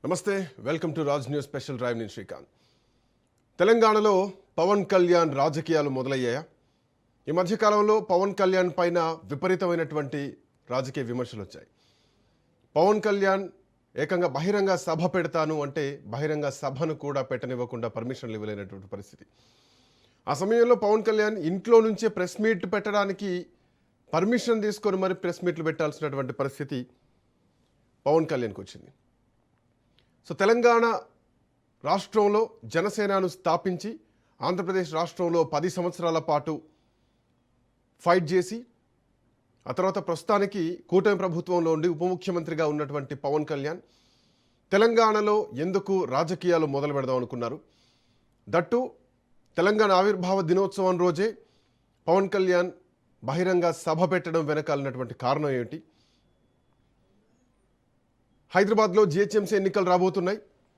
నమస్తే, welcome to Raj news special drive. నేను శ్రీకాంత్. తెలంగాణలో పవన్ కళ్యాణ్ రాజకీయాలు మొదలయ్యాయా? ఈ మధ్యకాలంలో పవన్ కళ్యాణ్ పైన విపరీతమైనటువంటి రాజకీయ విమర్శలు వచ్చాయి. పవన్ కళ్యాణ్ ఏకంగా బహిరంగ సభ పెడతాను అంటే బహిరంగ సభను కూడా పెట్టనివ్వకుండా పర్మిషన్లు ఇవ్వలేనటువంటి పరిస్థితి. ఆ సమయంలో పవన్ కళ్యాణ్ ఇంట్లో నుంచే ప్రెస్ మీట్ పెట్టడానికి పర్మిషన్ తీసుకొని మరి ప్రెస్ మీట్లు పెట్టాల్సినటువంటి పరిస్థితి పవన్ కళ్యాణ్కి వచ్చింది. సో తెలంగాణ రాష్ట్రంలో జనసేనను స్థాపించి ఆంధ్రప్రదేశ్ రాష్ట్రంలో 10 సంవత్సరాల పాటు ఫైట్ చేసి ఆ తర్వాత ప్రస్తుతానికి కూటమి ప్రభుత్వంలో ఉండి ఉప ముఖ్యమంత్రిగా ఉన్నటువంటి పవన్ కళ్యాణ్ తెలంగాణలో ఎందుకు రాజకీయాలు మొదలు పెడదాం అనుకున్నారు? దట్టు తెలంగాణ ఆవిర్భావ దినోత్సవం రోజే పవన్ కళ్యాణ్ బహిరంగ సభ పెట్టడం వెనకాలన్నటువంటి కారణం ఏమిటి? హైదరాబాద్లో జిహెచ్ఎంసీ ఎన్నికలు రాబోతున్నాయి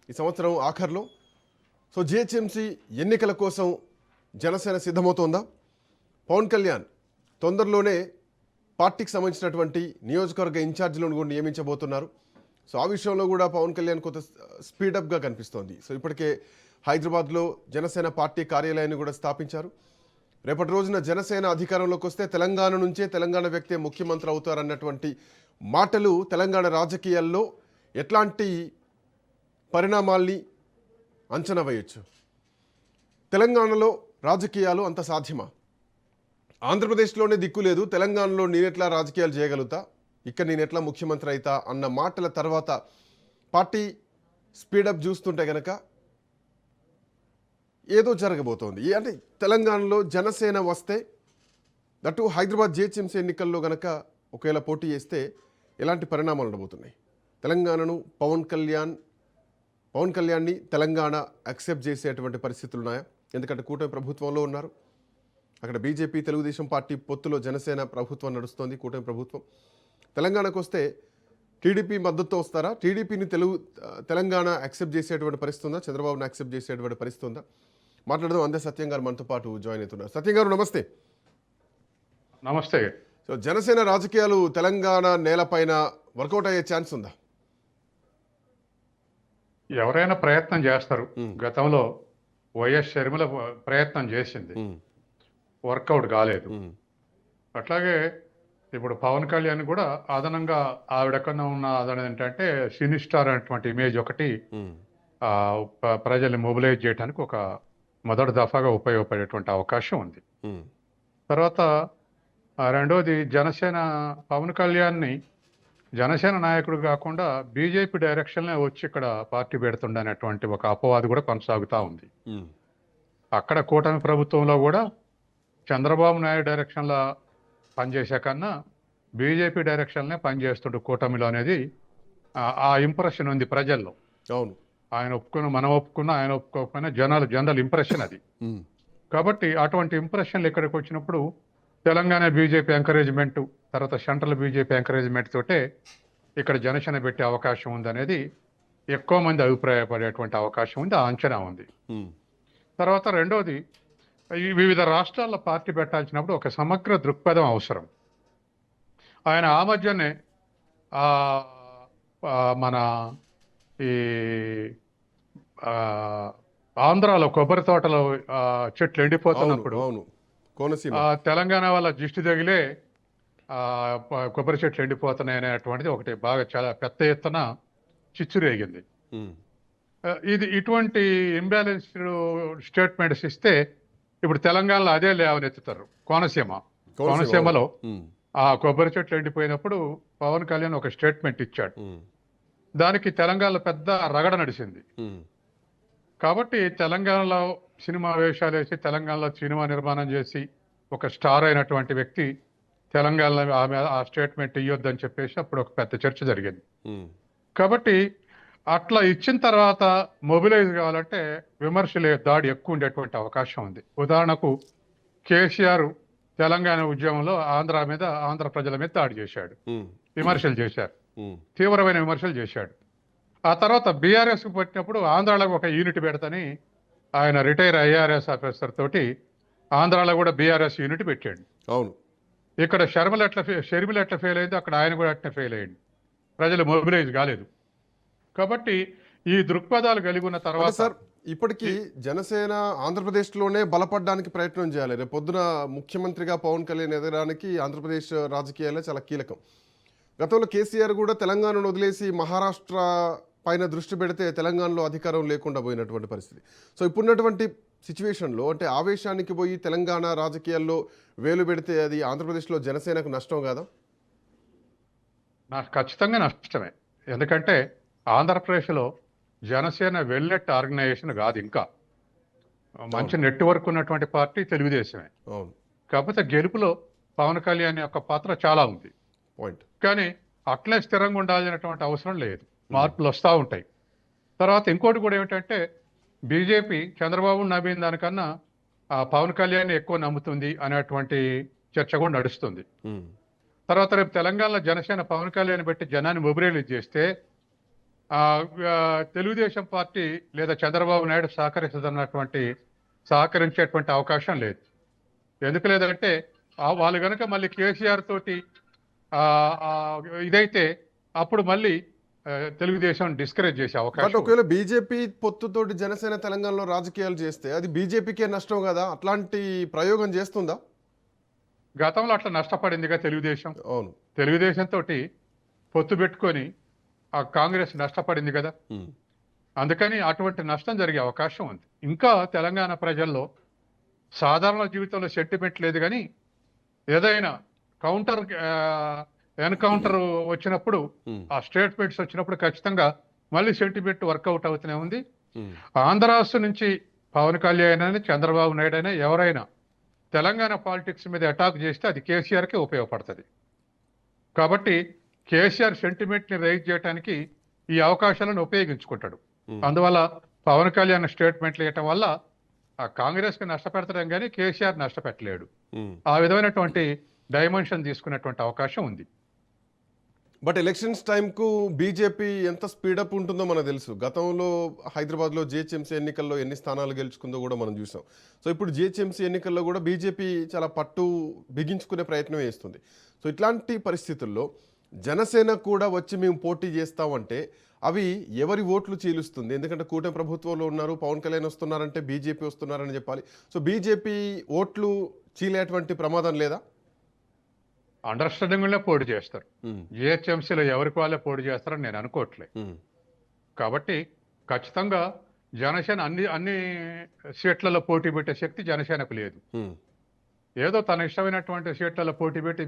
ఈ సంవత్సరం ఆఖర్లో. సో జిహెచ్ఎంసీ ఎన్నికల కోసం జనసేన సిద్ధమవుతోందా? పవన్ కళ్యాణ్ తొందరలోనే పార్టీకి సంబంధించినటువంటి నియోజకవర్గ ఇన్ఛార్జీలను కూడా నియమించబోతున్నారు. సో ఆ విషయంలో కూడా పవన్ కళ్యాణ్ కొంత స్పీడప్గా కనిపిస్తోంది. సో ఇప్పటికే హైదరాబాద్లో జనసేన పార్టీ కార్యాలయాన్ని కూడా స్థాపించారు. రేపటి రోజున జనసేన అధికారంలోకి వస్తే తెలంగాణ నుంచే తెలంగాణ వ్యక్తే ముఖ్యమంత్రి అవుతారన్నటువంటి మాటలు తెలంగాణ రాజకీయాల్లో ఎట్లాంటి పరిణామాల్ని అంచనా వేయొచ్చు? తెలంగాణలో రాజకీయాలు అంత సాధ్యమా? ఆంధ్రప్రదేశ్లోనే దిక్కు లేదు, తెలంగాణలో నేనెట్లా రాజకీయాలు చేయగలుగుతా, ఇక్కడ నేను ఎట్లా ముఖ్యమంత్రి అవుతా అన్న మాటల తర్వాత పార్టీ స్పీడప్ చూస్తుంటే కనుక ఏదో జరగబోతోంది. అంటే తెలంగాణలో జనసేన వస్తే దట్టు హైదరాబాద్ జిహెచ్ఎంసీ ఎన్నికల్లో కనుక ఒకవేళ పోటీ చేస్తే ఎలాంటి పరిణామాలు ఉండబోతున్నాయి? తెలంగాణను పవన్ కళ్యాణ్ని తెలంగాణ యాక్సెప్ట్ చేసేటువంటి పరిస్థితులు ఉన్నాయా? ఎందుకంటే కూటమి ప్రభుత్వంలో ఉన్నారు. అక్కడ బీజేపీ తెలుగుదేశం పార్టీ పొత్తులో జనసేన ప్రభుత్వం నడుస్తోంది, కూటమి ప్రభుత్వం. తెలంగాణకు వస్తే టీడీపీ మద్దతుతో వస్తారా? టీడీపీని తెలంగాణ యాక్సెప్ట్ చేసేటువంటి పరిస్థితి ఉందా? చంద్రబాబును యాక్సెప్ట్ చేసేటువంటి పరిస్థితి ఉందా? మాట్లాడదాం. అందే సత్యం గారు మనతో పాటు జాయిన్ అవుతున్నారు. సత్యం గారు నమస్తే. నమస్తే. సో జనసేన రాజకీయాలు తెలంగాణ నేలపైన వర్కౌట్ అయ్యే ఛాన్స్ ఉందా? ఎవరైనా ప్రయత్నం చేస్తారు. గతంలో వైఎస్ షర్మిల ప్రయత్నం చేసింది, వర్కౌట్ కాలేదు. అట్లాగే ఇప్పుడు పవన్ కళ్యాణ్ కూడా అదనంగా ఆవిడకన్నా ఉన్న అదనం ఏంటంటే సినీ స్టార్ అనేటువంటి ఇమేజ్ ఒకటి ప్రజల్ని మొబిలైజ్ చేయడానికి ఒక మొదటి దఫాగా ఉపయోగపడేటువంటి అవకాశం ఉంది. తర్వాత రెండోది జనసేన పవన్ కళ్యాణ్ని జనసేన నాయకుడు కాకుండా బీజేపీ డైరెక్షన్లో వచ్చి ఇక్కడ పార్టీ పెడుతుండనేటువంటి ఒక అపవాదు కూడా కొనసాగుతూ ఉంది. అక్కడ కూటమి ప్రభుత్వంలో కూడా చంద్రబాబు నాయుడు డైరెక్షన్లో పనిచేసే కన్నా బీజేపీ డైరెక్షన్లే పనిచేస్తుండే కూటమిలో అనేది ఆ ఇంప్రెషన్ ఉంది ప్రజల్లో. అవును, ఆయన ఒప్పుకున్న మనం ఒప్పుకున్న ఆయన ఒప్పుకోకపోయినా జనరల్ ఇంప్రెషన్ అది. కాబట్టి అటువంటి ఇంప్రెషన్లు ఇక్కడికి వచ్చినప్పుడు తెలంగాణ బీజేపీ ఎంకరేజ్మెంట్, తర్వాత సెంట్రల్ బీజేపీ ఎంకరేజ్మెంట్ తోటే ఇక్కడ జనసేన పెట్టే అవకాశం ఉందనేది ఎక్కువ మంది అభిప్రాయపడేటువంటి అవకాశం ఉంది, ఆ అంచనా ఉంది. తర్వాత రెండోది, ఈ వివిధ రాష్ట్రాల్లో పార్టీ పెట్టాల్సినప్పుడు ఒక సమగ్ర దృక్పథం అవసరం. ఆయన ఆ మధ్యనే మన ఈ ఆంధ్రాలో కొబ్బరి తోటలో చెట్లు ఎండిపోతున్నప్పుడు తెలంగాణ వాళ్ళ దిష్టి తగిలే కొబ్బరి చెట్లు ఎండిపోతున్నాయి అనేటువంటిది ఒకటి బాగా చాలా పెద్ద ఎత్తున చిచ్చురేగింది. ఇటువంటి ఇంబ్యాలెన్స్డ్ స్టేట్మెంట్స్ ఇస్తే ఇప్పుడు తెలంగాణలో అదే లేవనెత్తుతారు. కోనసీమలో ఆ కొబ్బరి చెట్లు ఎండిపోయినప్పుడు పవన్ కళ్యాణ్ ఒక స్టేట్మెంట్ ఇచ్చాడు, దానికి తెలంగాణలో పెద్ద రగడ నడిచింది. కాబట్టి తెలంగాణలో సినిమా వేషాలు వేసి తెలంగాణలో సినిమా నిర్మాణం చేసి ఒక స్టార్ అయినటువంటి వ్యక్తి తెలంగాణలో ఆ స్టేట్మెంట్ ఇవ్వద్దని చెప్పేసి అప్పుడు ఒక పెద్ద చర్చ జరిగింది. కాబట్టి అట్లా ఇచ్చిన తర్వాత మొబిలైజ్ కావాలంటే విమర్శలే దాడి ఎక్కువ ఉండేటువంటి అవకాశం ఉంది. ఉదాహరణకు కేసీఆర్ తెలంగాణ ఉద్యమంలో ఆంధ్ర ప్రజల మీద దాడి చేశాడు, విమర్శలు చేశారు, తీవ్రమైన విమర్శలు చేశాడు. ఆ తర్వాత బీఆర్ఎస్కు పెట్టినప్పుడు ఆంధ్రాలో ఒక యూనిట్ పెడతని ఆయన రిటైర్ ఐఆర్ఎస్ ఆఫీసర్ తోటి ఆంధ్రాలో కూడా బీఆర్ఎస్ యూనిట్ పెట్టాడు. అవును, ఇక్కడ షర్మిల ఎట్లా ఫెయిల్ అయిందో అక్కడ ఆయన కూడా అట్లా ఫెయిల్ అయ్యింది. ప్రజలు మొబిలైజ్ కాలేదు. కాబట్టి ఈ దృక్పథాలు కలిగి ఉన్న అంటే తర్వాత సార్ ఇప్పటికీ జనసేన ఆంధ్రప్రదేశ్లోనే బలపడడానికి ప్రయత్నం చేయాలి. రేపు పొద్దున ముఖ్యమంత్రిగా పవన్ కళ్యాణ్ ఎదగడానికి ఆంధ్రప్రదేశ్ రాజకీయాలే చాలా కీలకం. గతంలో కేసీఆర్ కూడా తెలంగాణను వదిలేసి మహారాష్ట్ర పైన దృష్టి పెడితే తెలంగాణలో అధికారం లేకుండా పోయినటువంటి పరిస్థితి. సో ఇప్పుడున్నటువంటి సిచ్యువేషన్లో అంటే ఆవేశానికి పోయి తెలంగాణ రాజకీయాల్లో వేలు పెడితే అది ఆంధ్రప్రదేశ్లో జనసేనకు నష్టం కాదా? నాకు ఖచ్చితంగా నష్టమే. ఎందుకంటే ఆంధ్రప్రదేశ్లో జనసేన వెల్నెట్ ఆర్గనైజేషన్ కాదు, ఇంకా మంచి నెట్వర్క్ ఉన్నటువంటి పార్టీ తెలుగుదేశమే. అవును, కాకపోతే గెలుపులో పవన్ కళ్యాణ్ యొక్క పాత్ర చాలా ఉంది. పాయింట్. కానీ అట్లే స్థిరంగా ఉండాల్సినటువంటి అవసరం లేదు, మార్పులు వస్తూ ఉంటాయి. తర్వాత ఇంకోటి కూడా ఏమిటంటే బీజేపీ చంద్రబాబు నమ్మిన దానికన్నా పవన్ కళ్యాణ్ ఎక్కువ నమ్ముతుంది అనేటువంటి చర్చ కూడా నడుస్తుంది. తర్వాత రేపు తెలంగాణలో జనసేన పవన్ కళ్యాణ్ పెట్టి జనాన్ని మొబిలైజ్ చేస్తే తెలుగుదేశం పార్టీ లేదా చంద్రబాబు నాయుడు సహకరించేటువంటి అవకాశం లేదు. ఎందుకు లేదంటే వాళ్ళు కనుక మళ్ళీ కేసీఆర్ తోటి ఇదైతే అప్పుడు మళ్ళీ తెలుగుదేశం డిస్కరేజ్ చేసే బట్ అవకాశం. ఒకవేళ బీజేపీ పొత్తుతోటి జనసేన తెలంగాణలో రాజకీయాలు చేస్తే అది బీజేపీకే నష్టం కదా? అట్లాంటి ప్రయోగం చేస్తుందా? గతంలో అట్లా నష్టపడిందిగా తెలుగుదేశం. అవును, తెలుగుదేశం తోటి పొత్తు పెట్టుకొని ఆ కాంగ్రెస్ నష్టపడింది కదా. అందుకని అటువంటి నష్టం జరిగే అవకాశం ఉంది. ఇంకా తెలంగాణ ప్రజల్లో సాధారణ జీవితంలో సెంటిమెంట్ లేదు, కానీ ఏదైనా ఎన్కౌంటర్ వచ్చినప్పుడు ఆ స్టేట్మెంట్స్ వచ్చినప్పుడు ఖచ్చితంగా మళ్ళీ సెంటిమెంట్ వర్కౌట్ అవుతూనే ఉంది. ఆంధ్ర రాష్ట్రం నుంచి పవన్ కళ్యాణ్ అయినా చంద్రబాబు నాయుడు అయినా ఎవరైనా తెలంగాణ పాలిటిక్స్ మీద అటాక్ చేస్తే అది కేసీఆర్కే ఉపయోగపడుతుంది. కాబట్టి కేసీఆర్ సెంటిమెంట్ని రైజ్ చేయడానికి ఈ అవకాశాలను ఉపయోగించుకుంటాడు. అందువల్ల పవన్ కళ్యాణ్ స్టేట్మెంట్లు ఇవ్వటం వల్ల ఆ కాంగ్రెస్కి నష్టపెడతాం కానీ కేసీఆర్ నష్టపెట్టలేడు. ఆ విధమైనటువంటి డైమెన్షన్ తీసుకునేటువంటి అవకాశం ఉంది. బట్ ఎలక్షన్స్ టైంకు బీజేపీ ఎంత స్పీడప్ ఉంటుందో మనకు తెలుసు. గతంలో హైదరాబాద్లో జిహెచ్ఎంసీ ఎన్నికల్లో ఎన్ని స్థానాలు గెలుచుకుందో కూడా మనం చూసాం. సో ఇప్పుడు జిహెచ్ఎంసీ ఎన్నికల్లో కూడా బీజేపీ చాలా పట్టు బిగించుకునే ప్రయత్నం చేస్తుంది. సో ఇట్లాంటి పరిస్థితుల్లో జనసేన కూడా వచ్చి మేము పోటీ చేస్తామంటే అవి ఎవరి ఓట్లు చీలుస్తుంది? ఎందుకంటే కూటమి ప్రభుత్వంలో ఉన్నారు, పవన్ కళ్యాణ్ వస్తున్నారంటే బీజేపీ వస్తున్నారని చెప్పాలి. సో బీజేపీ ఓట్లు చీలేటువంటి ప్రమాదం లేదా? అండర్స్టాండింగ్లో పోటీ చేస్తారు. జిహెచ్ఎంసీలో ఎవరికి వాళ్ళే పోటీ చేస్తారని నేను అనుకోవట్లేదు. కాబట్టి ఖచ్చితంగా జనసేన అన్ని సీట్లలో పోటీ పెట్టే శక్తి జనసేనకు లేదు. ఏదో తన ఇష్టమైనటువంటి సీట్లలో పోటీ పెట్టి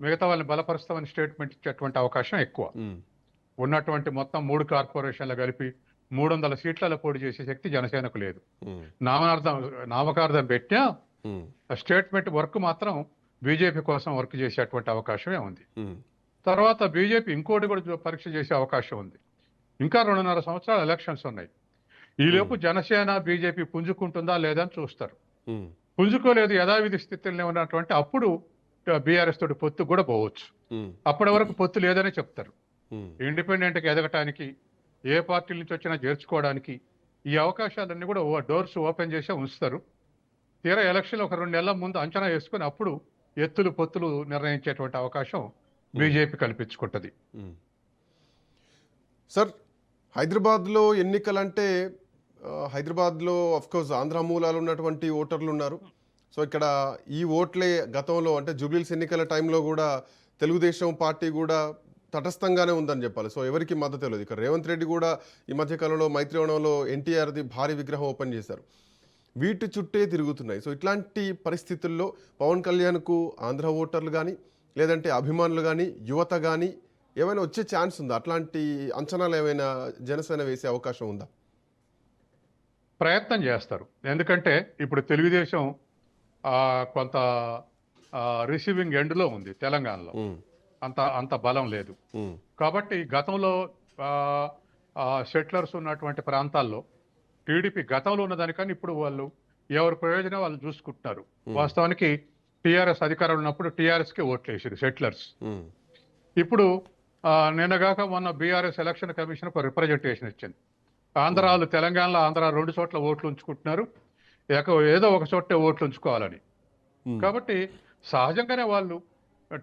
మిగతా వాళ్ళని బలపరుస్తామని స్టేట్మెంట్ ఇచ్చేటువంటి అవకాశం ఎక్కువ. ఉన్నటువంటి మొత్తం 3 కార్పొరేషన్లు కలిపి 300 సీట్లలో పోటీ చేసే శక్తి జనసేనకు లేదు. నామకార్థం పెట్టినా స్టేట్మెంట్ వర్క్ మాత్రం బీజేపీ కోసం వర్క్ చేసేటువంటి అవకాశమే ఉంది. తర్వాత బీజేపీ ఇంకోటి కూడా పరీక్ష చేసే అవకాశం ఉంది. ఇంకా 2.5 సంవత్సరాలు ఎలక్షన్స్ ఉన్నాయి. ఈలోపు జనసేన బీజేపీ పుంజుకుంటుందా లేదా అని చూస్తారు. పుంజుకోలేదు, యథావిధి స్థితిలో ఉన్నటువంటి అప్పుడు బీఆర్ఎస్ తోటి పొత్తు కూడా పోవచ్చు. అప్పటి వరకు పొత్తు లేదనే చెప్తారు. ఇండిపెండెంట్గా ఎదగటానికి ఏ పార్టీ నుంచి వచ్చినా చేర్చుకోవడానికి ఈ అవకాశాలన్నీ కూడా డోర్స్ ఓపెన్ చేసే ఉంచుతారు. తీరా ఎలక్షన్ ఒక 2 నెలల ముందు అంచనా వేసుకుని అప్పుడు ఎత్తులు పొత్తులు నిర్ణయించేటువంటి అవకాశం బీజేపీ కల్పించుకుంటుంది. సార్ హైదరాబాద్లో ఎన్నికలంటే హైదరాబాద్లో అఫ్కోర్స్ ఆంధ్ర మూలాలు ఉన్నటువంటి ఓటర్లు ఉన్నారు. సో ఇక్కడ ఈ ఓట్లే గతంలో అంటే జూబ్లీహిల్స్ ఎన్నికల టైంలో కూడా తెలుగుదేశం పార్టీ కూడా తటస్థంగానే ఉందని చెప్పాలి. సో ఎవరికి మద్దతు లేదు. ఇక్కడ రేవంత్ రెడ్డి కూడా ఈ మధ్యకాలంలో మైత్రివనంలో ఎన్టీఆర్ది భారీ విగ్రహం ఓపెన్ చేశారు. వీటి చుట్టే తిరుగుతున్నాయి. సో ఇట్లాంటి పరిస్థితుల్లో పవన్ కళ్యాణ్కు ఆంధ్ర ఓటర్లు కానీ లేదంటే అభిమానులు కానీ యువత కానీ ఏమైనా వచ్చే ఛాన్స్ ఉందా? అట్లాంటి అంచనాలు ఏమైనా జనసేన వేసే అవకాశం ఉందా? ప్రయత్నం చేస్తారు. ఎందుకంటే ఇప్పుడు తెలుగుదేశం కొంత రిసీవింగ్ ఎండ్లో ఉంది. తెలంగాణలో అంత బలం లేదు. కాబట్టి గతంలో సెటిలర్స్ ఉన్నటువంటి ప్రాంతాల్లో టీడీపీ గతంలో ఉన్నదానికన్నా ఇప్పుడు వాళ్ళు ఎవరి ప్రయోజనం వాళ్ళు చూసుకుంటున్నారు. వాస్తవానికి టీఆర్ఎస్ అధికారంలో ఉన్నప్పుడు టీఆర్ఎస్కి ఓట్లు వేసారు సెటిలర్స్. ఇప్పుడు నిన్నగాక మొన్న బీఆర్ఎస్ ఎలక్షన్ కమిషన్ ఒక రిప్రజెంటేషన్ ఇచ్చింది. ఆంధ్రాలు తెలంగాణలో ఆంధ్ర 2 చోట్ల ఓట్లు ఉంచుకుంటున్నారు, ఏదో ఒక చోటే ఓట్లు ఉంచుకోవాలని. కాబట్టి సహజంగానే వాళ్ళు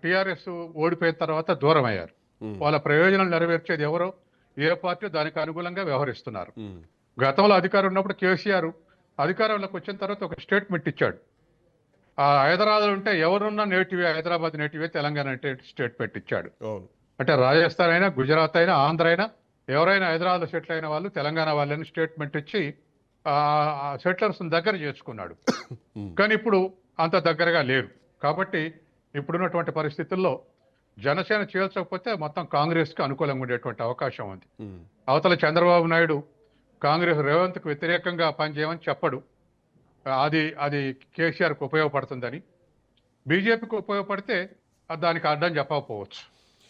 టీఆర్ఎస్ ఓడిపోయిన తర్వాత దూరం అయ్యారు. వాళ్ళ ప్రయోజనాలు నెరవేర్చేది ఎవరో ఏ పార్టీ దానికి అనుకూలంగా వ్యవహరిస్తున్నారు. గతంలో అధికారం ఉన్నప్పుడు కేసీఆర్ అధికారంలోకి వచ్చిన తర్వాత ఒక స్టేట్మెంట్ ఇచ్చాడు. హైదరాబాద్ ఉంటే ఎవరున్నా నేటివే, హైదరాబాద్ నేటివే, తెలంగాణ అంటే స్టేట్మెంట్ ఇచ్చాడు. అంటే రాజస్థాన్ అయినా, గుజరాత్ అయినా, ఆంధ్ర అయినా, ఎవరైనా హైదరాబాద్ సెటిల్ అయిన వాళ్ళు తెలంగాణ వాళ్ళని స్టేట్మెంట్ ఇచ్చి సెటిలర్స్ దగ్గర చేసుకున్నాడు. కానీ ఇప్పుడు అంత దగ్గరగా లేరు. కాబట్టి ఇప్పుడున్నటువంటి పరిస్థితుల్లో జనసేన చేల్చకపోతే మొత్తం కాంగ్రెస్కి అనుకూలంగా ఉండేటువంటి అవకాశం ఉంది. అవతల చంద్రబాబు నాయుడు కాంగ్రెస్ రేవంత్కు వ్యతిరేకంగా పనిచేయమని చెప్పడు. అది కేసీఆర్కి ఉపయోగపడుతుందని, బీజేపీకి ఉపయోగపడితే దానికి అడ్డం చెప్పకపోవచ్చు.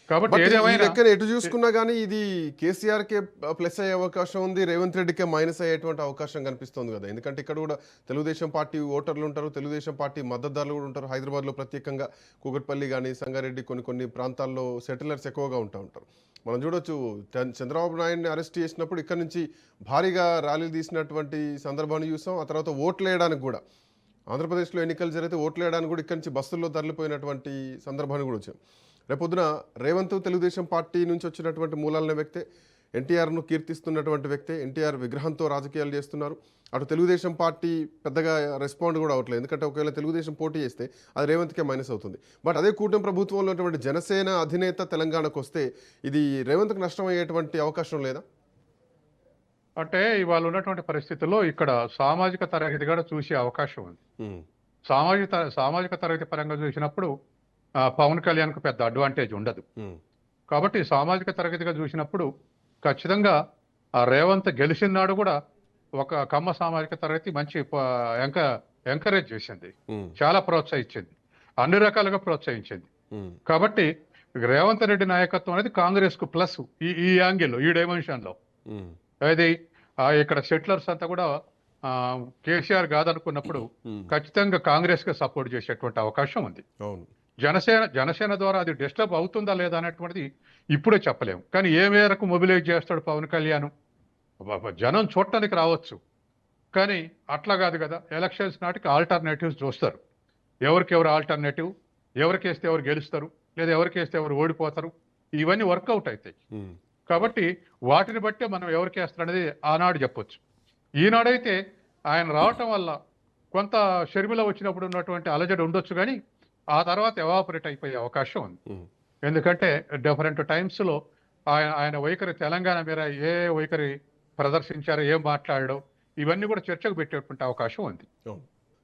కాబట్టి ఏదేమైనా ఎటు చూసుకున్నా కానీ ఇది కేసీఆర్ కే ప్లస్ అయ్యే అవకాశం ఉంది, రేవంత్ రెడ్డికే మైనస్ అయ్యేటువంటి అవకాశం కనిపిస్తుంది కదా. ఎందుకంటే ఇక్కడ కూడా తెలుగుదేశం పార్టీ ఓటర్లు ఉంటారు, తెలుగుదేశం పార్టీ మద్దతుదారులు కూడా ఉంటారు. హైదరాబాద్లో ప్రత్యేకంగా కూకట్పల్లి కానీ సంగారెడ్డి కొన్ని ప్రాంతాల్లో సెటిలర్స్ ఎక్కువగా ఉంటారు. మనం చూడొచ్చు, చంద్రబాబు నాయుడిని అరెస్ట్ చేసినప్పుడు ఇక్కడ నుంచి భారీగా ర్యాలీలు తీసినటువంటి సందర్భాన్ని చూసాం. ఆ తర్వాత ఓట్లు వేయడానికి కూడా ఆంధ్రప్రదేశ్లో ఎన్నికలు జరిగితే ఓట్లు వేయడానికి కూడా ఇక్కడ నుంచి బస్సుల్లో తరలిపోయినటువంటి సందర్భాన్ని కూడా వచ్చాం. రేపొద్దున రేవంత్ తెలుగుదేశం పార్టీ నుంచి వచ్చినటువంటి మూలాలనే వ్యక్తే, ఎన్టీఆర్ను కీర్తిస్తున్నటువంటి వ్యక్తే, ఎన్టీఆర్ విగ్రహంతో రాజకీయాలు చేస్తున్నారు. అటు తెలుగుదేశం పార్టీ పెద్దగా రెస్పాండ్ కూడా అవ్వట్లేదు. ఎందుకంటే ఒకవేళ తెలుగుదేశం పోటీ చేస్తే అది రేవంత్కే మైనస్ అవుతుంది. బట్ అదే కూటమి ప్రభుత్వంలో ఉన్నటువంటి జనసేన అధినేత తెలంగాణకు వస్తే ఇది రేవంత్కి నష్టం అయ్యేటువంటి అవకాశం లేదా? అంటే ఇవాళ ఉన్నటువంటి పరిస్థితుల్లో ఇక్కడ సామాజిక తరగతి కూడా చూసే అవకాశం ఉంది. సామాజిక తరగతి పరంగా చూసినప్పుడు పవన్ కళ్యాణ్కు పెద్ద అడ్వాంటేజ్ ఉండదు. కాబట్టి సామాజిక తరగతిగా చూసినప్పుడు ఖచ్చితంగా రేవంత్ గెలిచిన నాడు కూడా ఒక కమ్మ సామాజిక తరగతి మంచి ఎంకరేజ్ చేసింది, చాలా ప్రోత్సహించింది, అన్ని రకాలుగా ప్రోత్సహించింది. కాబట్టి రేవంత్ రెడ్డి నాయకత్వం అనేది కాంగ్రెస్ కు ప్లస్ ఈ యాంగిల్, ఈ డైమెన్షన్ లో. అది ఇక్కడ సెటిలర్స్ అంతా కూడా కేసీఆర్ కాదనుకున్నప్పుడు ఖచ్చితంగా కాంగ్రెస్ కి సపోర్ట్ చేసేటువంటి అవకాశం ఉంది. జనసేన ద్వారా అది డిస్టర్బ్ అవుతుందా లేదా అనేటువంటిది ఇప్పుడే చెప్పలేము. కానీ ఏ మేరకు మొబిలైజ్ చేస్తాడు పవన్ కళ్యాణ్, జనం చూడటానికి రావచ్చు, కానీ అట్లా కాదు కదా. ఎలక్షన్స్ నాటికి ఆల్టర్నేటివ్స్ చూస్తారు. ఎవరికెవరు ఆల్టర్నేటివ్, ఎవరికేస్తే ఎవరు గెలుస్తారు, లేదా ఎవరికేస్తే ఎవరు ఓడిపోతారు, ఇవన్నీ వర్కౌట్ అవుతాయి. కాబట్టి వాటిని బట్టే మనం ఎవరికేస్తారనేది ఆనాడు చెప్పొచ్చు. ఈనాడైతే ఆయన రావటం వల్ల కొంత షర్మిల వచ్చినప్పుడు ఉన్నటువంటి అలజడి ఉండొచ్చు, కానీ ఆ తర్వాత ఎవాపరేట్ అయిపోయే అవకాశం ఉంది. ఎందుకంటే డిఫరెంట్ టైమ్స్లో ఆయన వైఖరి తెలంగాణ మీద ఏ వైఖరి ప్రదర్శించారో, ఏం మాట్లాడాడో, ఇవన్నీ కూడా చర్చకు పెట్టేటువంటి అవకాశం ఉంది.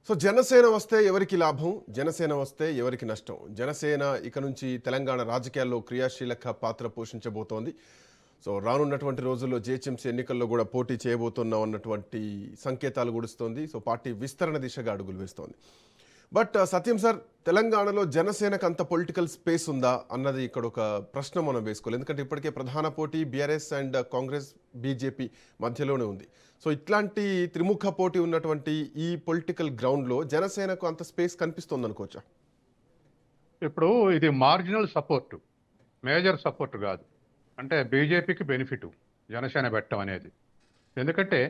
సో జనసేన వస్తే ఎవరికి లాభం, జనసేన వస్తే ఎవరికి నష్టం? జనసేన ఇక నుంచి తెలంగాణ రాజకీయాల్లో క్రియాశీలక పాత్ర పోషించబోతోంది. సో రానున్నటువంటి రోజుల్లో జిహెచ్ఎంసీ ఎన్నికల్లో కూడా పోటీ చేయబోతున్నాం అన్నటువంటి సంకేతాలు గుడుస్తోంది. సో పార్టీ విస్తరణ దిశగా అడుగులు వేస్తోంది. బట్ సత్యం సార్, తెలంగాణలో జనసేనకు అంత పొలిటికల్ స్పేస్ ఉందా అన్నది ఇక్కడ ఒక ప్రశ్న మనం వేసుకోవాలి. ఎందుకంటే ఇప్పటికే ప్రధాన పోటీ బీఆర్ఎస్ అండ్ కాంగ్రెస్, బీజేపీ మధ్యలోనే ఉంది. సో ఇట్లాంటి త్రిముఖ పోటీ ఉన్నటువంటి ఈ పొలిటికల్ గ్రౌండ్లో జనసేనకు అంత స్పేస్ కనిపిస్తుంది అనుకోవచ్చా? ఇప్పుడు ఇది మార్జినల్ సపోర్టు, మేజర్ సపోర్ట్ కాదు. అంటే బీజేపీకి బెనిఫిట్ జనసేన పెట్టడం అనేది. ఎందుకంటే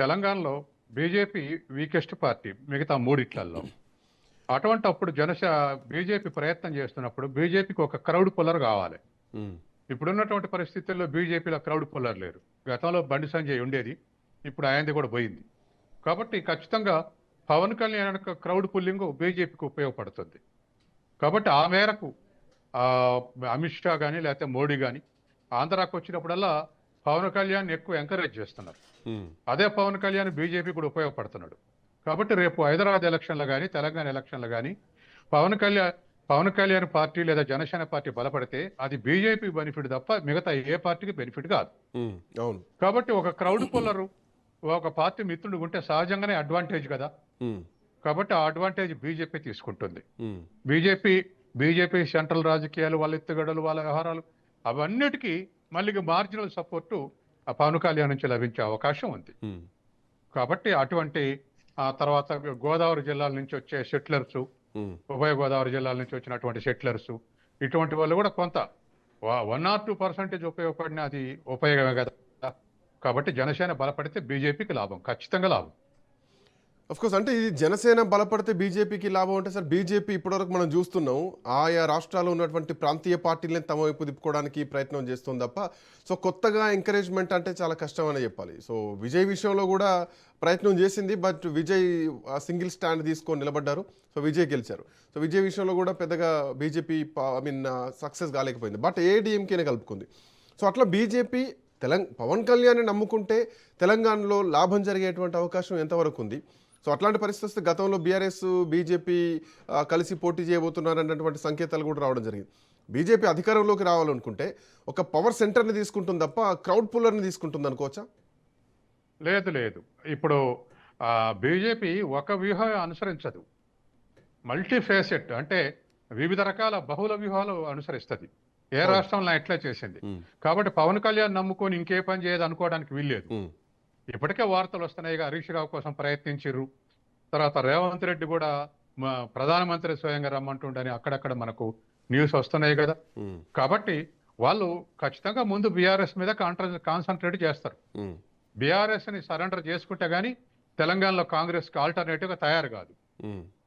తెలంగాణలో బీజేపీ వీకెస్ట్ పార్టీ మిగతా మూడిట్లలో. అటువంటి అప్పుడు బీజేపీ ప్రయత్నం చేస్తున్నప్పుడు బీజేపీకి ఒక క్రౌడ్ పుల్లర్ కావాలి. ఇప్పుడున్నటువంటి పరిస్థితుల్లో బీజేపీలో క్రౌడ్ పుల్లర్ లేరు. గతంలో బండి సంజయ్ ఉండేది, ఇప్పుడు ఆయనది కూడా పోయింది. కాబట్టి ఖచ్చితంగా పవన్ కళ్యాణ్ క్రౌడ్ పుల్లింగ్ బీజేపీకి ఉపయోగపడుతుంది. కాబట్టి ఆ మేరకు అమిత్ షా కానీ లేకపోతే మోడీ కానీ ఆంధ్రాకు వచ్చినప్పుడల్లా పవన్ కళ్యాణ్ ఎక్కువ ఎంకరేజ్ చేస్తున్నారు. అదే పవన్ కళ్యాణ్ బీజేపీ కూడా ఉపయోగపడుతున్నాడు. కాబట్టి రేపు హైదరాబాద్ ఎలక్షన్లు కానీ తెలంగాణ ఎలక్షన్లు కానీ పవన్ కళ్యాణ్ పార్టీ లేదా జనసేన పార్టీ బలపడితే అది బీజేపీ బెనిఫిట్ తప్ప మిగతా ఏ పార్టీకి బెనిఫిట్ కాదు. కాబట్టి ఒక క్రౌడ్ పుల్లరు ఒక పార్టీ మిత్రుడు ఉంటే సహజంగానే అడ్వాంటేజ్ కదా. కాబట్టి ఆ అడ్వాంటేజ్ బీజేపీ తీసుకుంటుంది. బీజేపీ సెంట్రల్ రాజకీయాలు, వాళ్ళ ఎత్తుగడలు, వాళ్ళ వ్యవహారాలు, అవన్నిటికీ మళ్ళీ మార్జినల్ సపోర్టు ఆ పవన్ కళ్యాణ్ నుంచి లభించే అవకాశం ఉంది. కాబట్టి అటువంటి ఆ తర్వాత గోదావరి జిల్లాల నుంచి వచ్చే సెటిలర్స్, ఉభయ గోదావరి జిల్లాల నుంచి వచ్చినటువంటి సెటిలర్స్, ఇటువంటి వాళ్ళు కూడా కొంత 1 or 2% ఉపయోగపడిన అది ఉపయోగమే కదా. కాబట్టి జనసేన బలపడితే బీజేపీకి లాభం, ఖచ్చితంగా లాభం. కోర్స్ అంటే ఇది జనసేన బలపడితే బీజేపీకి లాభం అంటే సార్ బీజేపీ ఇప్పటివరకు మనం చూస్తున్నాం ఆయా రాష్ట్రాల్లో ఉన్నటువంటి ప్రాంతీయ పార్టీలను తమ వైపు తిప్పుకోవడానికి ప్రయత్నం చేస్తుంది తప్ప సో కొత్తగా ఎంకరేజ్మెంట్ అంటే చాలా కష్టం అని చెప్పాలి. సో విజయ్ విషయంలో కూడా ప్రయత్నం చేసింది, బట్ విజయ్ సింగిల్ స్టాండ్ తీసుకొని నిలబడ్డారు. సో విజయ్ గెలిచారు. సో విజయ్ విషయంలో కూడా పెద్దగా బీజేపీ సక్సెస్ కాలేకపోయింది, బట్ ఏడీఎంకేనే కలుపుకుంది. సో అట్లా బీజేపీ పవన్ కళ్యాణ్ నమ్ముకుంటే తెలంగాణలో లాభం జరిగేటువంటి అవకాశం ఎంతవరకు ఉంది? సో అట్లాంటి పరిస్థితి వస్తే గతంలో బీఆర్ఎస్ బీజేపీ కలిసి పోటీ చేయబోతున్నారు అన్నటువంటి సంకేతాలు కూడా రావడం జరిగింది. బీజేపీ అధికారంలోకి రావాలనుకుంటే ఒక పవర్ సెంటర్ని తీసుకుంటుంది తప్ప క్రౌడ్ పుల్లర్ని తీసుకుంటుంది అనుకోవచ్చా? లేదు. ఇప్పుడు బీజేపీ ఒక వ్యూహం అనుసరించదు, మల్టీ ఫేసెట్ అంటే వివిధ రకాల బహుళ వ్యూహాలు అనుసరిస్తుంది. ఏ రాష్ట్రంలో ఎట్లా చేసింది. కాబట్టి పవన్ కళ్యాణ్ నమ్ముకొని ఇంకే పని చేయదు అనుకోవడానికి వీల్లేదు. ఇప్పటికే వార్తలు వస్తున్నాయిగా, హరీష్ రావు కోసం ప్రయత్నించారు. తర్వాత రేవంత్ రెడ్డి కూడా ప్రధానమంత్రి స్వయంగా రమ్మంటుండని అక్కడక్కడ మనకు న్యూస్ వస్తున్నాయి కదా. కాబట్టి వాళ్ళు ఖచ్చితంగా ముందు బీఆర్ఎస్ మీద కాన్సన్ట్రేట్ చేస్తారు. బీఆర్ఎస్ ని సరెండర్ చేసుకుంటే గానీ తెలంగాణలో కాంగ్రెస్ కి ఆల్టర్నేటివ్ గా తయారు కాదు.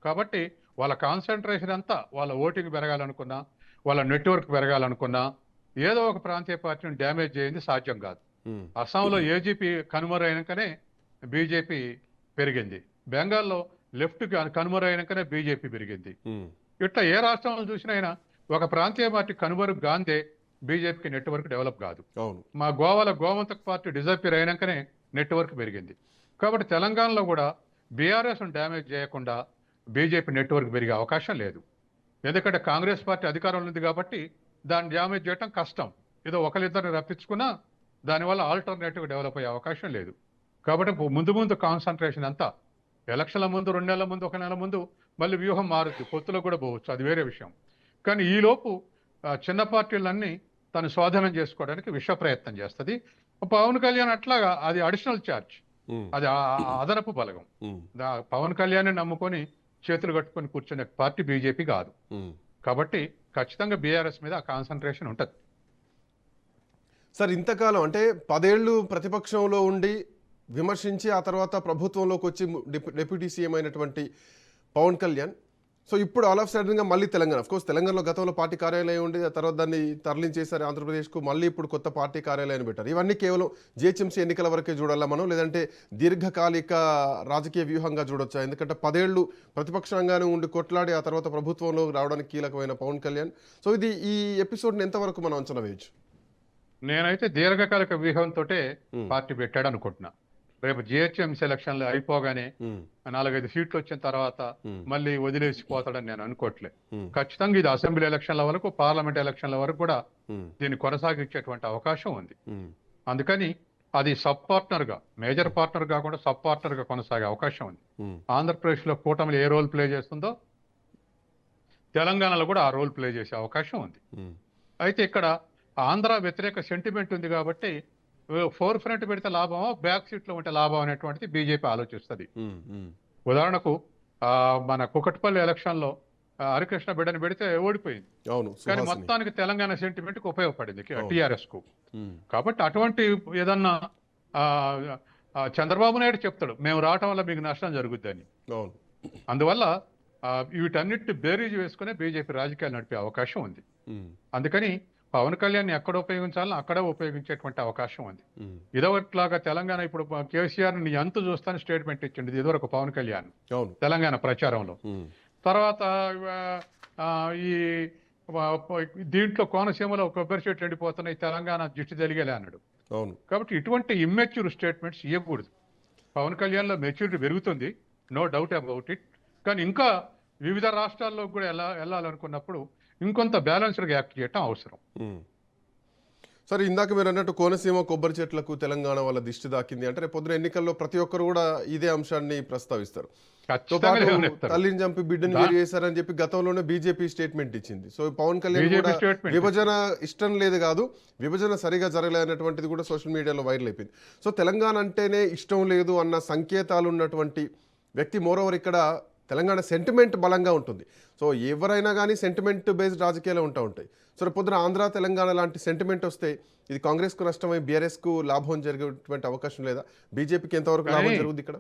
కాబట్టి వాళ్ళ కాన్సన్ట్రేషన్ అంతా వాళ్ళ ఓటింగ్ పెరగాలనుకున్నా, వాళ్ళ నెట్వర్క్ పెరగాలనుకున్నా, ఏదో ఒక ప్రాంతీయ పార్టీని డ్యామేజ్ చేయింది సాధ్యం కాదు. అస్సాంలో ఏజీపీ కనుమరైనాకనే బీజేపీ పెరిగింది. బెంగాల్లో లెఫ్ట్ కనుమరైనాకనే బీజేపీ పెరిగింది. ఇట్లా ఏ రాష్ట్రంలో చూసినైనా ఒక ప్రాంతీయ పార్టీ కనుమరుగు గాందే బీజేపీకి నెట్వర్క్ డెవలప్ కాదు. మా గోవాలో గోవంతక్ పార్టీ డిజపీర్ అయినాకనే నెట్వర్క్ పెరిగింది. కాబట్టి తెలంగాణలో కూడా బీఆర్ఎస్ డ్యామేజ్ చేయకుండా బీజేపీ నెట్వర్క్ పెరిగే అవకాశం లేదు. ఎందుకంటే కాంగ్రెస్ పార్టీ అధికారంలో ఉంది కాబట్టి దాన్ని డ్యామేజ్ చేయడం కష్టం. ఏదో ఒకరిద్దరిని రప్పించుకున్నా దానివల్ల ఆల్టర్నేటివ్ డెవలప్ అయ్యే అవకాశం లేదు. కాబట్టి ముందు కాన్సన్ట్రేషన్ అంతా ఎలక్షన్ల ముందు 2 నెలల ముందు 1 నెల ముందు మళ్ళీ వ్యూహం మారుద్ది, పొత్తులో కూడా పోవచ్చు, అది వేరే విషయం. కానీ ఈలోపు చిన్న పార్టీలన్నీ తను స్వాధీనం చేసుకోవడానికి విశ్వ ప్రయత్నం చేస్తుంది. పవన్ కళ్యాణ్ అట్లాగా అది అడిషనల్ ఛార్జ్, అది అదనపు బలగం. పవన్ కళ్యాణ్ నమ్ముకొని చేతులు కట్టుకొని కూర్చునే పార్టీ బీజేపీ కాదు. కాబట్టి ఖచ్చితంగా బీఆర్ఎస్ మీద ఆ కాన్సన్ట్రేషన్ ఉంటుంది. సార్ ఇంతకాలం అంటే 10 ఏళ్ళు ప్రతిపక్షంలో ఉండి విమర్శించి ఆ తర్వాత ప్రభుత్వంలోకి వచ్చి డిప్యూటీ సీఎం అయినటువంటి పవన్ కళ్యాణ్ సో ఇప్పుడు ఆల్ ఆఫ్ సడన్గా మళ్ళీ తెలంగాణ, కోర్స్ తెలంగాణలో గతంలో పార్టీ కార్యాలయం ఉండి ఆ తర్వాత దాన్ని తరలించేశారు ఆంధ్రప్రదేశ్కు, మళ్ళీ ఇప్పుడు కొత్త పార్టీ కార్యాలయాన్ని పెట్టారు. ఇవన్నీ కేవలం జిహెచ్ఎంసీ ఎన్నికల వరకే చూడాలా మనం, లేదంటే దీర్ఘకాలిక రాజకీయ వ్యూహంగా చూడొచ్చా? ఎందుకంటే 10 ఏళ్ళు ప్రతిపక్షంగానే ఉండి కొట్లాడి ఆ తర్వాత ప్రభుత్వంలో రావడానికి కీలకమైన పవన్ కళ్యాణ్, సో ఇది ఈ ఎపిసోడ్ని ఎంతవరకు మనం అంచనా వేయచ్చు? నేనైతే దీర్ఘకాలిక వ్యూహంతో పార్టీ పెట్టాడు అనుకుంటున్నా. రేపు జిహెచ్ఎంసీ ఎలక్షన్లు అయిపోగానే 4-5 సీట్లు వచ్చిన తర్వాత మళ్ళీ వదిలేసిపోతాడని నేను అనుకోవట్లే. ఖచ్చితంగా ఇది అసెంబ్లీ ఎలక్షన్ల వరకు, పార్లమెంట్ ఎలక్షన్ల వరకు కూడా దీన్ని కొనసాగించేటువంటి అవకాశం ఉంది. అందుకని అది సబ్ పార్ట్నర్ గా, మేజర్ పార్ట్నర్ కాకుండా సబ్ పార్ట్నర్ గా కొనసాగే అవకాశం ఉంది. ఆంధ్రప్రదేశ్ లో కూటమిలు ఏ రోల్ ప్లే చేస్తుందో తెలంగాణలో కూడా ఆ రోల్ ప్లే చేసే అవకాశం ఉంది. అయితే ఇక్కడ ఆంధ్ర వ్యతిరేక సెంటిమెంట్ ఉంది కాబట్టి ఫోర్ ఫ్రంట్ పెడితే లాభమా, బ్యాక్ సీట్ లో ఉంటే లాభం అనేటువంటిది బీజేపీ ఆలోచిస్తుంది. ఉదాహరణకు మన కుకట్పల్లి ఎలక్షన్ లో హరికృష్ణ బిడ్డని పెడితే ఓడిపోయింది, కానీ మొత్తానికి తెలంగాణ సెంటిమెంట్ కు ఉపయోగపడింది టిఆర్ఎస్ కు. కాబట్టి అటువంటి ఏదన్నా చంద్రబాబు నాయుడు చెప్తాడు మేము రావటం వల్ల మీకు నష్టం జరుగుద్దని. అందువల్ల వీటన్నిటిని బేరీజ్ వేసుకునే బీజేపీ రాజకీయాలు నడిపే అవకాశం ఉంది. అందుకని పవన్ కళ్యాణ్ ఎక్కడ ఉపయోగించాలని అక్కడే ఉపయోగించేటువంటి అవకాశం ఉంది. ఇదొకట్లాగా తెలంగాణ ఇప్పుడు కేసీఆర్ ని ఎంత చూస్తాను స్టేట్మెంట్ ఇచ్చింది ఇదివరకు పవన్ కళ్యాణ్ తెలంగాణ ప్రచారంలో. తర్వాత ఈ దీంట్లో కోనసీమలో కొబ్బరి చెట్లు ఎండిపోతున్నాయి, తెలంగాణ దిష్టి తెలిగేలే అన్నాడు. కాబట్టి ఇటువంటి ఇమ్మెచ్యూర్ స్టేట్మెంట్స్ ఇవ్వకూడదు. పవన్ కళ్యాణ్ లో మెచ్యూరిటీ పెరుగుతుంది, నో డౌట్ అబౌట్ ఇట్. కానీ ఇంకా వివిధ రాష్ట్రాల్లో కూడా వెళ్ళాలనుకున్నప్పుడు ఇంకొంత బ్యాలెన్స్డ్గా యాక్ట్ చేయటం అవసరం. సరే, ఇందాక మీరు అన్నట్టు కోనసీమ కొబ్బరి చెట్లకు తెలంగాణ వాళ్ళ దిష్టి దాకింది అంటే రేపు పొద్దున ఎన్నికల్లో ప్రతి ఒక్కరు కూడా ఇదే అంశాన్ని ప్రస్తావిస్తారు. తల్లిని చంపి బిడ్డను వేరు చేశారని చెప్పి గతంలోనే బీజేపీ స్టేట్మెంట్ ఇచ్చింది. సో పవన్ కళ్యాణ్ కూడా విభజన ఇష్టం లేదు కాదు, విభజన సరిగా జరగలేనటువంటిది కూడా సోషల్ మీడియాలో వైరల్ అయిపోయింది. సో తెలంగాణ అంటేనే ఇష్టం లేదు అన్న సంకేతాలు ఉన్నటువంటి వ్యక్తి. మోరోవర్ ఇక్కడ తెలంగాణ సెంటిమెంట్ బలంగా ఉంటుంది. సో ఎవరైనా కానీ సెంటిమెంట్ బేస్డ్ రాజకీయాలు ఉంటాయి. సో పొద్దున ఆంధ్ర తెలంగాణ లాంటి సెంటిమెంట్ వస్తే ఇది కాంగ్రెస్కు నష్టమై బీఆర్ఎస్కు లాభం జరిగేటువంటి అవకాశం లేదా? బీజేపీకి ఎంతవరకు లాభం జరుగుతుంది ఇక్కడ?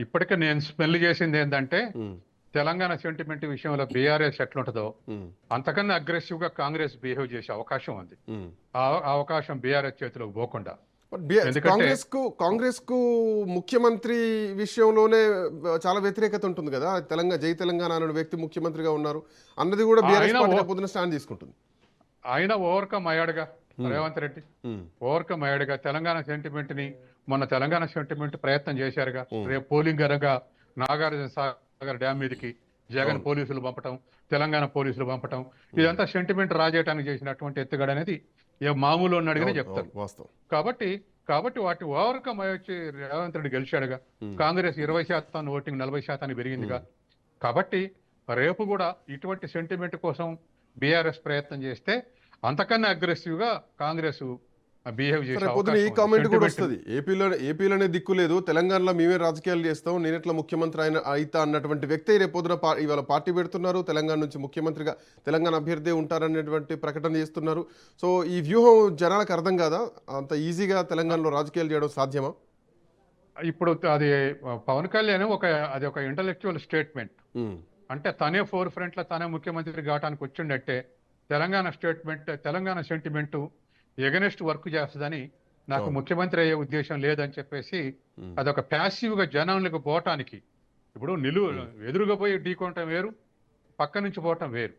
ఇప్పటికే నేను స్మెల్ చేసింది ఏంటంటే ఉమ్, తెలంగాణ సెంటిమెంట్ విషయంలో బీఆర్ఎస్ ఎట్లుంటుందో ఉమ్, అంతకన్నా అగ్రెసివ్ గా కాంగ్రెస్ బిహేవ్ చేసే అవకాశం ఉంది. ఉమ్. ఆ అవకాశం బీఆర్ఎస్ చేతిలోకి పోకుండా. బట్ ఎందుకంటే కాంగ్రెస్ కు ముఖ్యమంత్రి విషయంలోనే చాలా వ్యతిరేకత ఉంటుంది కదా. జై తెలంగాణ అనే వ్యక్తి ముఖ్యమంత్రిగా ఉన్నారు అన్నది కూడా బీఆర్ఎస్ ఆయన పార్టీ పొద్దున స్టాండ్ తీసుకుంటుంది. ఆయన ఓవర్కమ్ అయ్యాడుగా రేవంత్ రెడ్డి. ఉమ్, ఓవర్కమ్ అయ్యాడుగా తెలంగాణ సెంటిమెంట్ ని. మొన్న తెలంగాణ సెంటిమెంట్ ప్రయత్నం చేశారుగా. రేపు పోలింగ్ అనగా నాగార్జున సాగర్ డ్యామ్ మీదకి జగన్ పోలీసులు పంపటం, తెలంగాణ పోలీసులు పంపటం, ఇదంతా సెంటిమెంట్ రాజేయడానికి చేసినటువంటి ఎత్తుగడ అనేది మామూలు ఉన్నాడుగానే చెప్తారు. వాస్తవం. కాబట్టి వాటి ఓవర్కమ్ అయ్యొచ్చి రేవంత్ రెడ్డి గెలిచాడుగా. కాంగ్రెస్ 20% ఓటింగ్ 40% పెరిగిందిగా. కాబట్టి రేపు కూడా ఇటువంటి సెంటిమెంట్ కోసం బీఆర్ఎస్ ప్రయత్నం చేస్తే అంతకన్నా అగ్రెసివ్ గా కాంగ్రెస్ బిహేవ్ చేసే సరే, పొద్దున ఈ అవకాశం కామెంట్ కూడా ఉంది. వస్తుంది. ఏపీలోనే దిక్కు లేదు, తెలంగాణలో మేమే రాజకీయాలు చేస్తాం, నేను ఎట్లా ముఖ్యమంత్రి అయితా అన్నటువంటి వ్యక్తి రేపు పొద్దున ఇవాళ పార్టీ పెడుతున్నారు. తెలంగాణ నుంచి ముఖ్యమంత్రిగా తెలంగాణ అభ్యర్థి ఉంటారనేటువంటి ప్రకటన చేస్తున్నారు. సో ఈ వ్యూహం జనాలకు అర్థం కాదా? అంత ఈజీగా తెలంగాణలో రాజకీయాలు చేయడం సాధ్యమా? ఇప్పుడు అది పవన్ కళ్యాణ్ అది ఒక ఇంటలెక్చువల్ స్టేట్మెంట్. ఉమ్, అంటే తనే ఫోర్ ఫ్రంట్ లో తనే ముఖ్యమంత్రి కావడానికి వచ్చిండట్టే తెలంగాణ సెంటిమెంట్ ఎగనెస్ట్ వర్క్ చేస్తుందని, నాకు ముఖ్యమంత్రి అయ్యే ఉద్దేశం లేదని చెప్పేసి అదొక ప్యాసివ్ గా జనంలోకి పోవటానికి. ఇప్పుడు ఎదురుగా పోయి ఢీకొనటం వేరు, పక్క నుంచి పోవటం వేరు.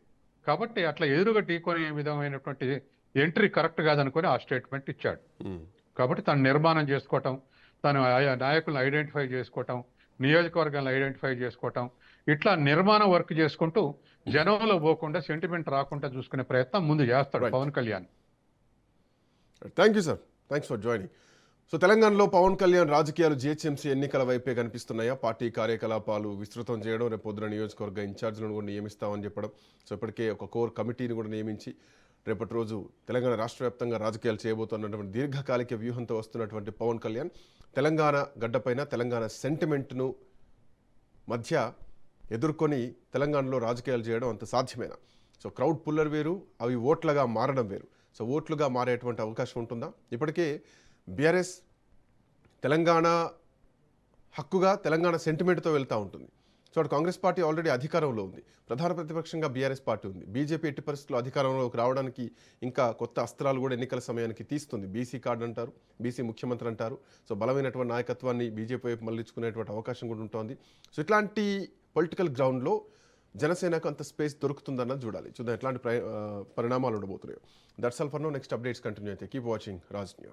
కాబట్టి అట్లా ఎదురుగా ఢీకొనే విధమైనటువంటి ఎంట్రీ కరెక్ట్ కాదనుకొని ఆ స్టేట్మెంట్ ఇచ్చాడు. ఉమ్. కాబట్టి తను నిర్మాణం చేసుకోవటం, తను ఆయా నాయకులను ఐడెంటిఫై చేసుకోవటం, నియోజకవర్గాలను ఐడెంటిఫై చేసుకోవటం, ఇట్లా నిర్మాణ వర్క్ చేసుకుంటూ జనంలో పోకుండా సెంటిమెంట్ రాకుండా చూసుకునే ప్రయత్నం ముందు చేస్తాడు Pawan Kalyan. Thank you sir, thanks for joining. So తెలంగాణలో పవన్ కళ్యాణ్ రాజకీయాలు జిహెచ్ఎంసీ ఎన్నికల వైపే కనిపిస్తున్నాయా? పార్టీ కార్యకలాపాలు విస్తృతం చేయడం, రేపు పొద్దున నియోజకవర్గ ఇన్ఛార్జీలను కూడా నియమిస్తామని చెప్పడం. సో ఇప్పటికే ఒక కోర్ కమిటీని కూడా నియమించి రేపటి రోజు తెలంగాణ రాష్ట్ర వ్యాప్తంగా రాజకీయాలు చేయబోతున్నటువంటి దీర్ఘకాలిక వ్యూహంతో వస్తున్నటువంటి పవన్ కళ్యాణ్ తెలంగాణ గడ్డపైన తెలంగాణ సెంటిమెంట్ను మధ్య ఎదుర్కొని తెలంగాణలో రాజకీయాలు చేయడం అంత సాధ్యమేనా? సో క్రౌడ్ పుల్లర్ వేరు, అవి ఓట్లుగా మారడం వేరు. సో ఓట్లుగా మారేటువంటి అవకాశం ఉంటుందా? ఇప్పటికే బీఆర్ఎస్ తెలంగాణ హక్కుగా తెలంగాణ సెంటిమెంట్తో వెళ్తూ ఉంటుంది. సో అటు కాంగ్రెస్ పార్టీ ఆల్రెడీ అధికారంలో ఉంది, ప్రధాన ప్రతిపక్షంగా బీఆర్ఎస్ పార్టీ ఉంది. బీజేపీ ఎట్టి పరిస్థితుల్లో అధికారంలోకి రావడానికి ఇంకా కొత్త అస్త్రాలు కూడా ఎన్నికల సమయానికి తీస్తుంది. బీసీ కార్డు అంటారు, బీసీ ముఖ్యమంత్రి అంటారు. సో బలమైనటువంటి నాయకత్వాన్ని బీజేపీ వైపు మళ్ళించుకునేటువంటి అవకాశం కూడా ఉంటుంది. సో ఇట్లాంటి పొలిటికల్ గ్రౌండ్లో జనసేనకు అంత స్పేస్ దొరుకుతుందన్నది చూడాలి. చూద్దాం ఎట్లాంటి పరిణామాలు ఉండబోతున్నాయో. That's all for now. Next updates continue అయితే కీప్ వాచింగ్ రాజ్ న్యూస్.